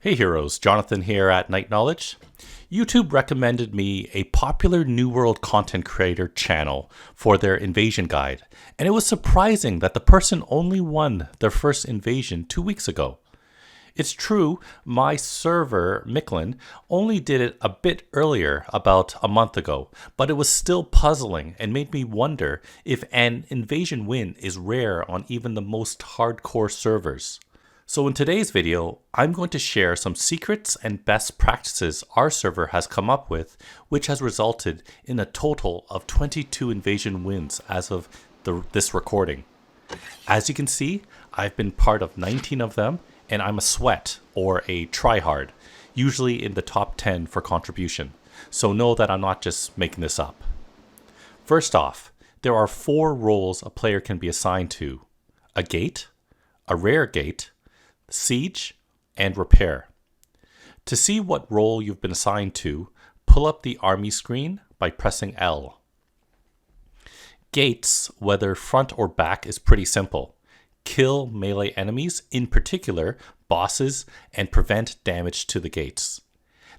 Hey heroes, Jonathan here at Night Knowledge. YouTube recommended me a popular New World content creator channel for their invasion guide, and it was surprising that the person only won their first invasion 2 weeks ago. It's true, my server, Mictlan, only did it a bit earlier, about a month ago, but it was still puzzling and made me wonder if an invasion win is rare on even the most hardcore servers. So in today's video, I'm going to share some secrets and best practices our server has come up with, which has resulted in a total of 22 invasion wins as of this recording. As you can see, I've been part of 19 of them, and I'm a sweat or a tryhard, usually in the top 10 for contribution. So know that I'm not just making this up. First off, there are 4 roles a player can be assigned to: a gate, a rare gate, siege, and repair. To see what role you've been assigned to, pull up the army screen by pressing L. Gates, whether front or back, is pretty simple. Kill melee enemies, in particular bosses, and prevent damage to the gates.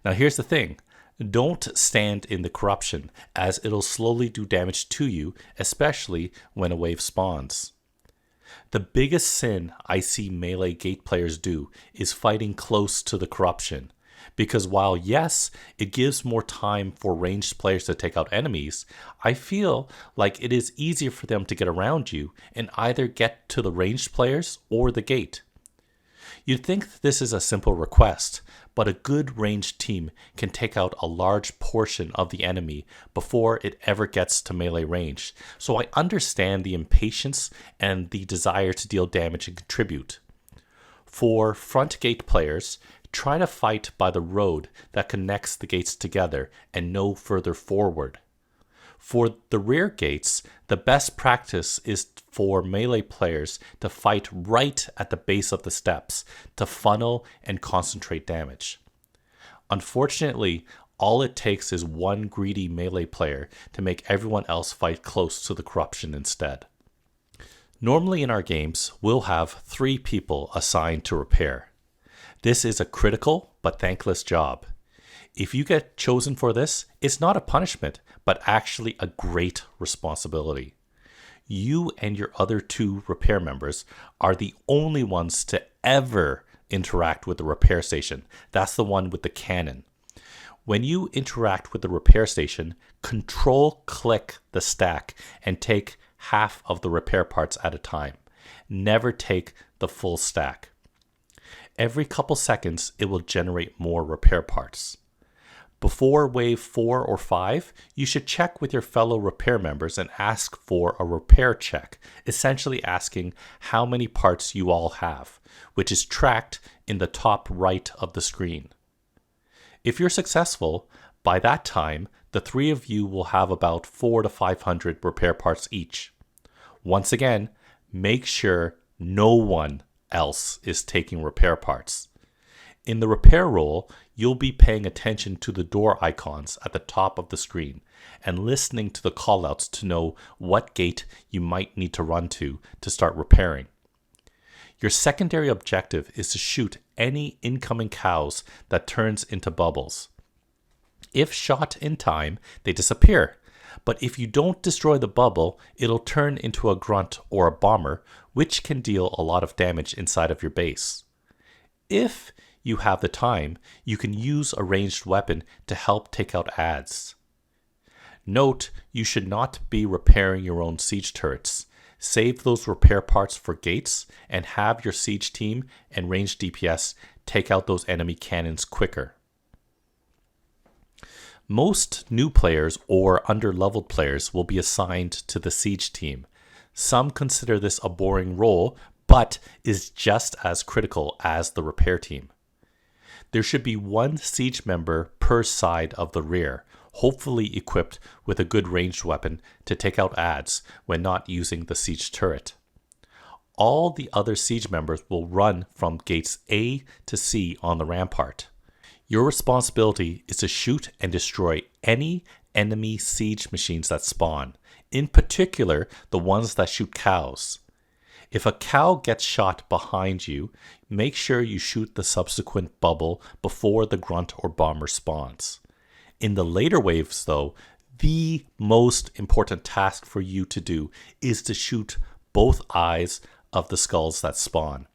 Now here's the thing, don't stand in the corruption, as it'll slowly do damage to you, especially when a wave spawns. The biggest sin I see melee gate players do is fighting close to the corruption, because while yes, it gives more time for ranged players to take out enemies, I feel like it is easier for them to get around you and either get to the ranged players or the gate. You'd think this is a simple request, but a good ranged team can take out a large portion of the enemy before it ever gets to melee range, so I understand the impatience and the desire to deal damage and contribute. For front gate players, try to fight by the road that connects the gates together and no further forward. For the rear gates, the best practice is for melee players to fight right at the base of the steps to funnel and concentrate damage. Unfortunately, all it takes is one greedy melee player to make everyone else fight close to the corruption instead. Normally in our games, we'll have 3 people assigned to repair. This is a critical but thankless job. If you get chosen for this, it's not a punishment, but actually a great responsibility. You and your other 2 repair members are the only ones to ever interact with the repair station. That's the one with the cannon. When you interact with the repair station, control-click the stack and take half of the repair parts at a time. Never take the full stack. Every couple seconds, it will generate more repair parts. Before wave 4 or 5, you should check with your fellow repair members and ask for a repair check, essentially asking how many parts you all have, which is tracked in the top right of the screen. If you're successful, by that time, the 3 of you will have about 400 to 500 repair parts each. Once again, make sure no one else is taking repair parts. In the repair role, you'll be paying attention to the door icons at the top of the screen and listening to the callouts to know what gate you might need to run to start repairing. Your secondary objective is to shoot any incoming cows that turns into bubbles. If shot in time, they disappear, but if you don't destroy the bubble, it'll turn into a grunt or a bomber, which can deal a lot of damage inside of your base. If you have the time, you can use a ranged weapon to help take out ads. Note, you should not be repairing your own siege turrets. Save those repair parts for gates and have your siege team and ranged DPS take out those enemy cannons quicker. Most new players or under-leveled players will be assigned to the siege team. Some consider this a boring role, but is just as critical as the repair team. There should be 1 siege member per side of the rear, hopefully equipped with a good ranged weapon to take out ads when not using the siege turret. All the other siege members will run from gates A to C on the rampart. Your responsibility is to shoot and destroy any enemy siege machines that spawn, in particular the ones that shoot cows. If a cow gets shot behind you, make sure you shoot the subsequent bubble before the grunt or bomber spawns. In the later waves, though, the most important task for you to do is to shoot both eyes of the skulls that spawn.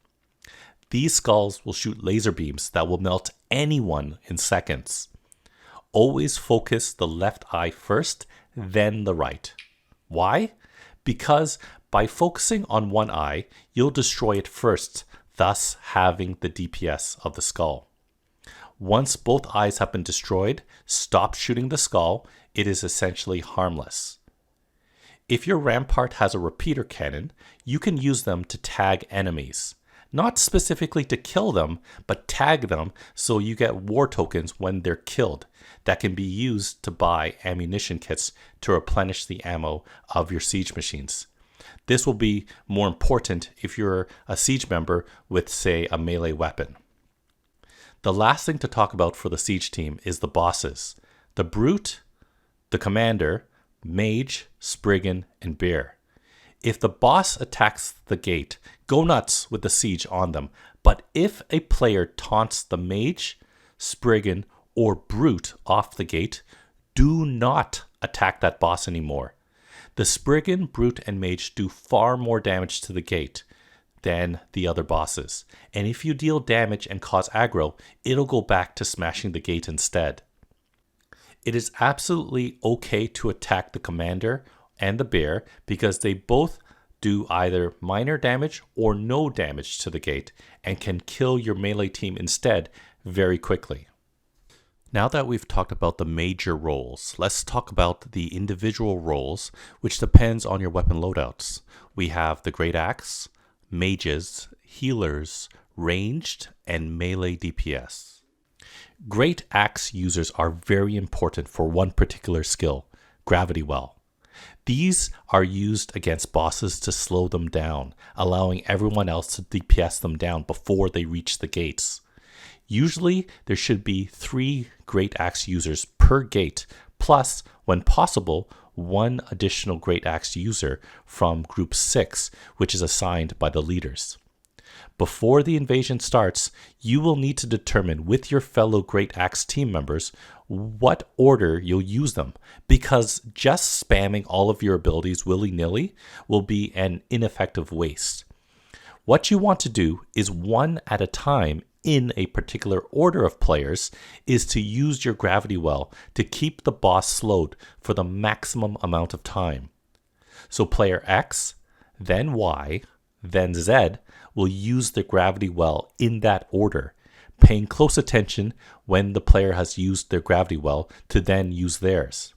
These skulls will shoot laser beams that will melt anyone in seconds. Always focus the left eye first, then the right. Why? Because by focusing on one eye, you'll destroy it first, thus having the DPS of the skull. Once both eyes have been destroyed, stop shooting the skull. It is essentially harmless. If your Rampart has a repeater cannon, you can use them to tag enemies. Not specifically to kill them, but tag them so you get war tokens when they're killed that can be used to buy ammunition kits to replenish the ammo of your siege machines. This will be more important if you're a siege member with, say, a melee weapon. The last thing to talk about for the siege team is the bosses. The Brute, the Commander, Mage, Spriggan, and Bear. If the boss attacks the gate, go nuts with the siege on them. But if a player taunts the Mage, Spriggan, or Brute off the gate, do not attack that boss anymore. The Spriggan, Brute, and Mage do far more damage to the gate than the other bosses. And if you deal damage and cause aggro, it'll go back to smashing the gate instead. It is absolutely okay to attack the Commander and the Bear because they both do either minor damage or no damage to the gate and can kill your melee team instead very quickly. Now that we've talked about the major roles, let's talk about the individual roles, which depends on your weapon loadouts. We have the Great Axe, mages, healers, ranged, and melee DPS. Great Axe users are very important for one particular skill, Gravity Well. These are used against bosses to slow them down, allowing everyone else to DPS them down before they reach the gates. Usually, there should be 3 Great Axe users per gate, plus, when possible, 1 additional Great Axe user from Group 6, which is assigned by the leaders. Before the invasion starts, you will need to determine with your fellow Great Axe team members what order you'll use them, because just spamming all of your abilities willy-nilly will be an ineffective waste. What you want to do is one at a time in a particular order of players is to use your Gravity Well to keep the boss slowed for the maximum amount of time. So player X, then Y, then Z will use the Gravity Well in that order, paying close attention when the player has used their Gravity Well to then use theirs.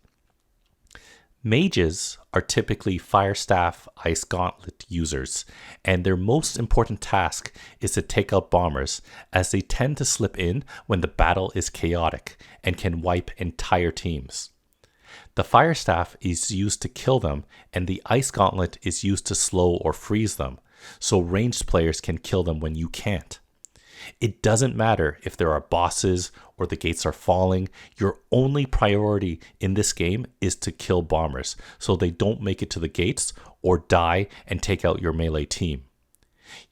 Mages are typically Fire Staff, Ice Gauntlet users, and their most important task is to take out bombers, as they tend to slip in when the battle is chaotic and can wipe entire teams. The Fire Staff is used to kill them, and the Ice Gauntlet is used to slow or freeze them, so ranged players can kill them when you can't. It doesn't matter if there are bosses or the gates are falling. Your only priority in this game is to kill bombers so they don't make it to the gates or die and take out your melee team.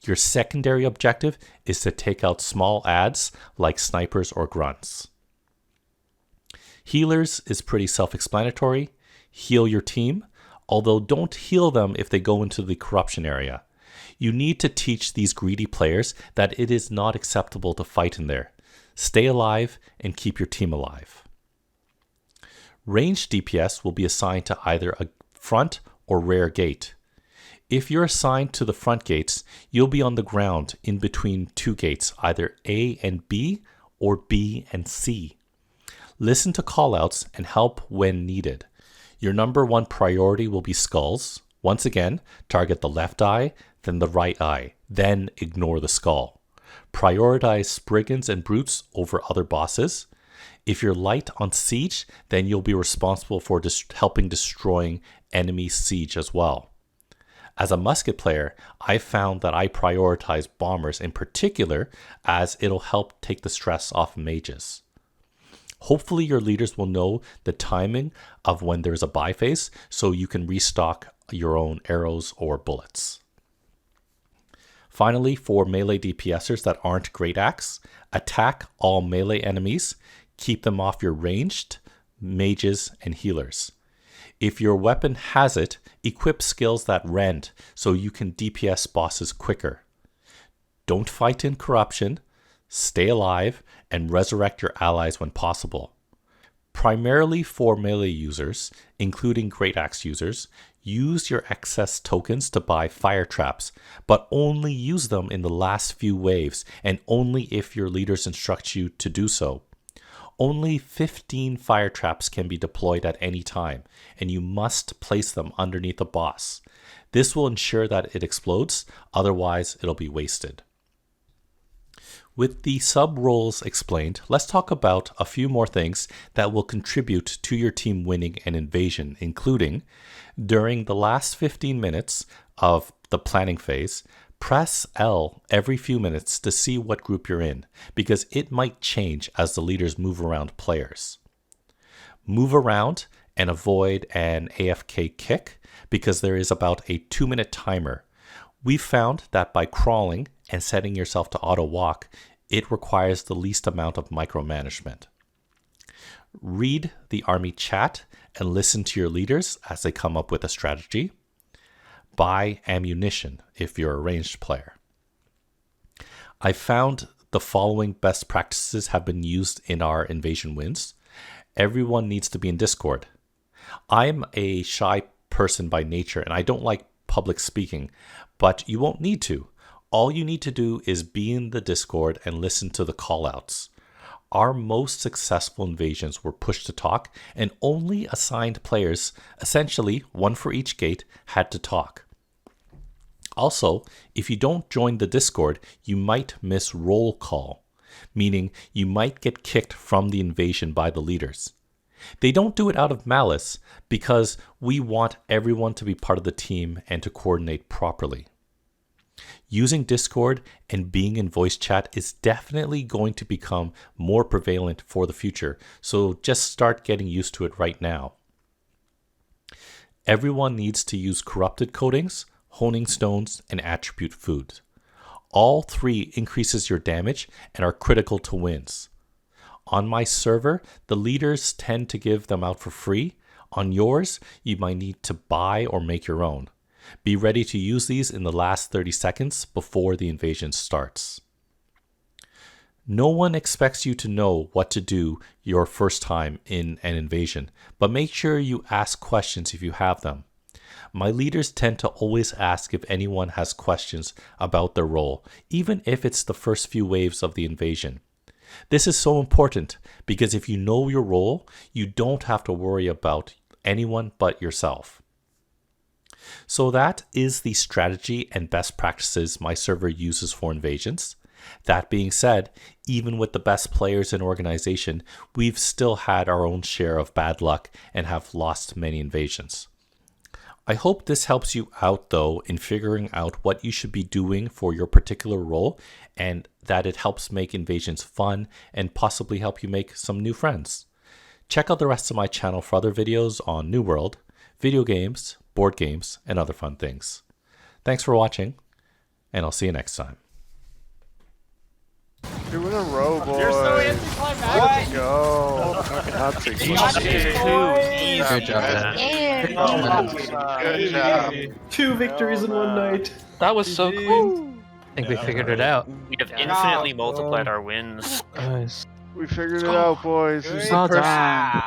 Your secondary objective is to take out small adds like snipers or grunts. Healers is pretty self-explanatory. Heal your team, although don't heal them if they go into the corruption area. You need to teach these greedy players that it is not acceptable to fight in there. Stay alive and keep your team alive. Ranged DPS will be assigned to either a front or rear gate. If you're assigned to the front gates, you'll be on the ground in between 2 gates, either A and B or B and C. Listen to callouts and help when needed. Your number 1 priority will be skulls. Once again, target the left eye, then the right eye, then ignore the skull. Prioritize Spriggans and Brutes over other bosses. If you're light on siege, then you'll be responsible for helping destroying enemy siege as well. As a musket player, I found that I prioritize bombers in particular, as it'll help take the stress off mages. Hopefully your leaders will know the timing of when there's a buy phase so you can restock your own arrows or bullets. Finally, for melee DPSers that aren't Great Axe, attack all melee enemies, keep them off your ranged, mages, and healers. If your weapon has it, equip skills that rend so you can DPS bosses quicker. Don't fight in corruption, stay alive, and resurrect your allies when possible. Primarily for melee users, including Great Axe users, use your excess tokens to buy fire traps, but only use them in the last few waves and only if your leaders instruct you to do so. Only 15 fire traps can be deployed at any time, and you must place them underneath the boss. This will ensure that it explodes, otherwise it'll be wasted. With the sub-roles explained, let's talk about a few more things that will contribute to your team winning an invasion, including, during the last 15 minutes of the planning phase, press L every few minutes to see what group you're in, because it might change as the leaders move around players. Move around and avoid an AFK kick, because there is about a 2-minute timer. We've found that by crawling and setting yourself to auto walk, it requires the least amount of micromanagement. Read the army chat and listen to your leaders as they come up with a strategy. Buy ammunition if you're a ranged player. I found the following best practices have been used in our invasion wins. Everyone needs to be in Discord. I'm a shy person by nature and I don't like public speaking, but you won't need to. All you need to do is be in the Discord and listen to the callouts. Our most successful invasions were push to talk, and only assigned players, essentially one for each gate, had to talk. Also, if you don't join the Discord, you might miss roll call, meaning you might get kicked from the invasion by the leaders. They don't do it out of malice because we want everyone to be part of the team and to coordinate properly. Using Discord and being in voice chat is definitely going to become more prevalent for the future, so just start getting used to it right now. Everyone needs to use corrupted coatings, honing stones, and attribute food. All three increases your damage and are critical to wins. On my server, the leaders tend to give them out for free. On yours, you might need to buy or make your own. Be ready to use these in the last 30 seconds before the invasion starts. No one expects you to know what to do your first time in an invasion, but make sure you ask questions if you have them. My leaders tend to always ask if anyone has questions about their role, even if it's the first few waves of the invasion. This is so important because if you know your role, you don't have to worry about anyone but yourself. So that is the strategy and best practices my server uses for invasions. That being said, even with the best players in organization, we've still had our own share of bad luck and have lost many invasions. I hope this helps you out though in figuring out what you should be doing for your particular role, and that it helps make invasions fun and possibly help you make some new friends. Check out the rest of my channel for other videos on New World, video games, board games, and other fun things. Thanks for watching, and I'll see you next time. 2 in a row, boys. You're so anticlimactic. Let's go. That's a Good job, Good job. 2 victories in one night. That was so cool. I think we figured it out. We have infinitely multiplied our wins. Nice. We figured it out, boys. Well done.